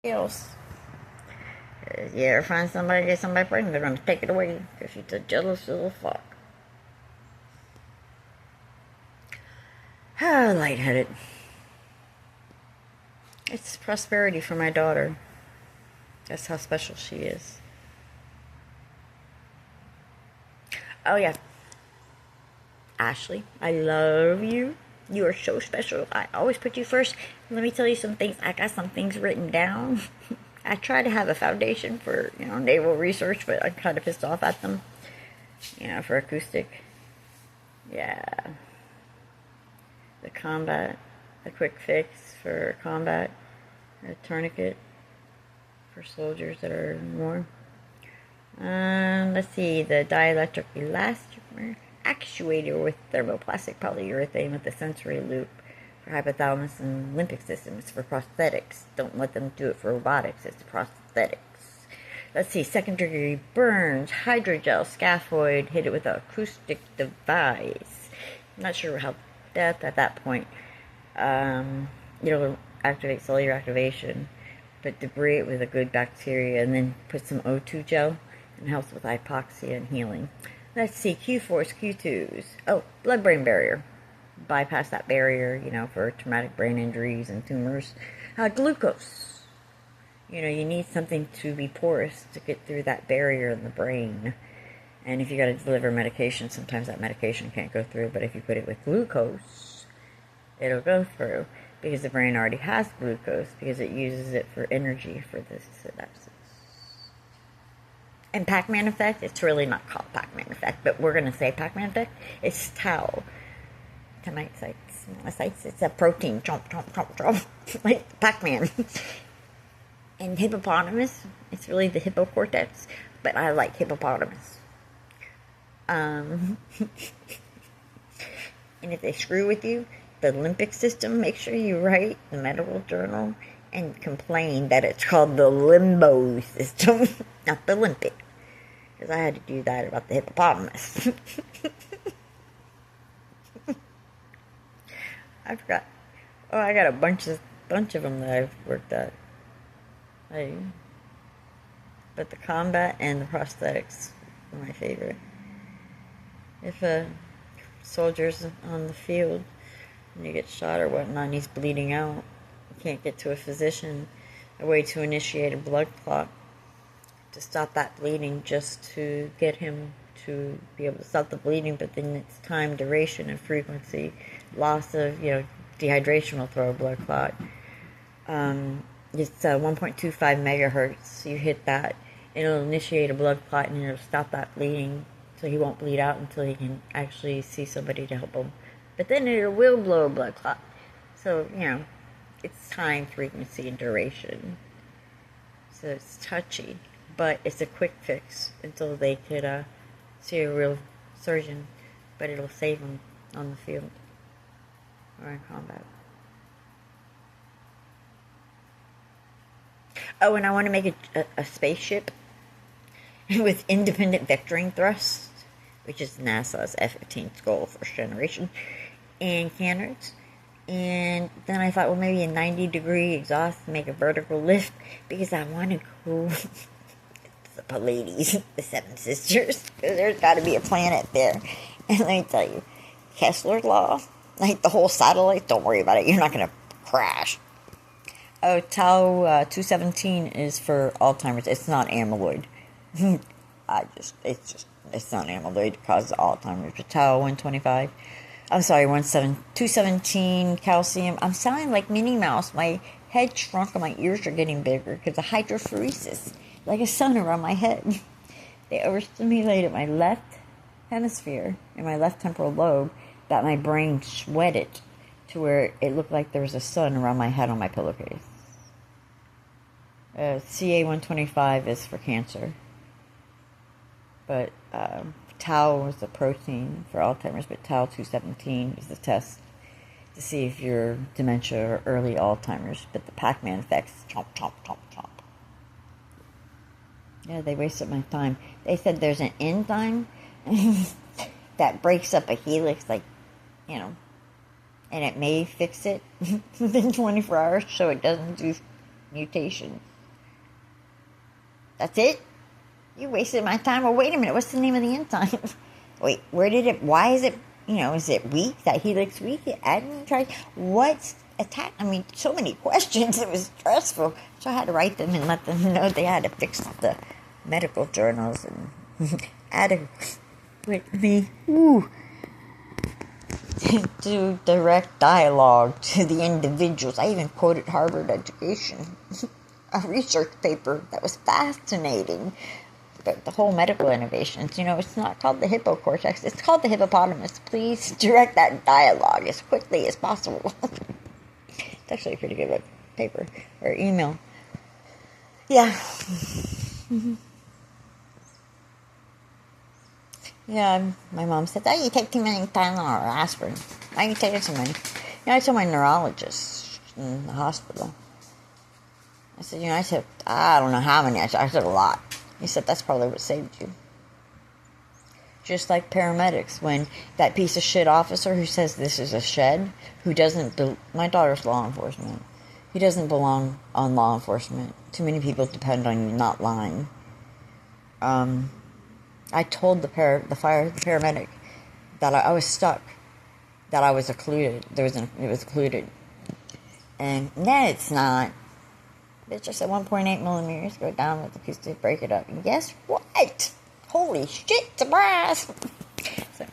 else. You ever find somebody, get somebody pregnant, they're going to take it away because she's a jealous little fuck. Ah, lightheaded. It's prosperity for my daughter. That's how special she is. Oh, yeah. Ashley, I love you. You are so special. I always put you first. Let me tell you some things. I got some things written down. I try to have a foundation for, naval research, but I'm kind of pissed off at them, for acoustic. Yeah. The combat, a quick fix for combat, a tourniquet for soldiers that are warm. Let's see, the dielectric elastomer actuator with thermoplastic polyurethane with a sensory loop for hypothalamus and limbic system. It's for prosthetics. Don't let them do it for robotics. It's prosthetics. Let's see, second degree burns, hydrogel, scaphoid, hit it with an acoustic device. I'm not sure how that at that point. It'll activate cellular activation, but debris it with a good bacteria and then put some O2 gel and helps with hypoxia and healing. Let's see, Q4s, Q2s. Oh, blood-brain barrier. Bypass that barrier, for traumatic brain injuries and tumors. Glucose. You need something to be porous to get through that barrier in the brain. And if you got to deliver medication, sometimes that medication can't go through. But if you put it with glucose, it'll go through. Because the brain already has glucose, because it uses it for energy for the synapses. And Pac-Man effect, it's really not called Pac-Man effect, but we're going to say Pac-Man effect. It's tau. Tonight-sites, monocytes. It's a protein. Chomp, chomp, chomp, chomp. Like Pac-Man. And hippopotamus, it's really the hippocortex, but I like hippopotamus. And if they screw with you, the limbic system, make sure you write the medical journal and complain that it's called the limbo system, not the limbic. Because I had to do that about the hippopotamus. I forgot. Oh, I got a bunch of them that I've worked at. But the combat and the prosthetics are my favorite. If a soldier's on the field and you get shot or whatnot and he's bleeding out, you can't get to a physician, a way to initiate a blood clot to stop that bleeding, just to get him to be able to stop the bleeding, but then it's time, duration, and frequency. Loss of, dehydration will throw a blood clot. It's 1.25 megahertz. You hit that, it'll initiate a blood clot and it'll stop that bleeding, so he won't bleed out until he can actually see somebody to help him. But then it will blow a blood clot. So, it's time, frequency, and duration. So it's touchy, but it's a quick fix until they could see a real surgeon. But it'll save them on the field or in combat. Oh, and I want to make a spaceship with independent vectoring thrust, which is NASA's F-15's goal, first generation, and cannons. And then I thought, well, maybe a 90-degree exhaust, make a vertical lift, because I want to go the Pleiades, the Seven Sisters, because there's got to be a planet there. And let me tell you, Kessler's Law, like the whole satellite, don't worry about it, you're not going to crash. Oh, Tau 217 is for Alzheimer's. It's not amyloid. It's not amyloid. It causes Alzheimer's. But Tau 125. I'm sorry, 217 calcium. I'm sounding like Minnie Mouse. My head shrunk and my ears are getting bigger because of hydrophoresis, like a sun around my head. They overstimulated my left hemisphere and my left temporal lobe that my brain sweated to where it looked like there was a sun around my head on my pillowcase. CA125 is for cancer. But Tau was the protein for Alzheimer's, but Tau 217 is the test to see if you're dementia or early Alzheimer's. But the Pac-Man effects, chomp, chomp, chomp, chomp. Yeah, they wasted my time. They said there's an enzyme that breaks up a helix, and it may fix it within 24 hours so it doesn't do mutations. That's it? You wasted my time. Well, wait a minute. What's the name of the enzyme? Wait, why is it, is it weak? That helix weak? Adenine tried? What's attack? I mean, so many questions. It was stressful. So I had to write them and let them know they had to fix the medical journals and adequately do direct dialogue to the individuals. I even quoted Harvard Education, a research paper that was fascinating. But the whole medical innovations, it's not called the hippocortex, it's called the hippopotamus. Please direct that dialogue as quickly as possible. It's actually a pretty good paper or email. Yeah. Yeah, my mom said, you take too many Tylenol or aspirin. Why are you taking so many? I told my neurologist in the hospital. I said, I took, I don't know how many, I took a lot. He said, that's probably what saved you. Just like paramedics, when that piece of shit officer who says this is a shed, who doesn't, my daughter's law enforcement, he doesn't belong on law enforcement. Too many people depend on you not lying. I told the paramedic that I was stuck, that I was occluded. It was occluded. And then it's not. It's just at 1.8 millimeters. Go down with the piece to break it up. And guess what? Holy shit, surprise! So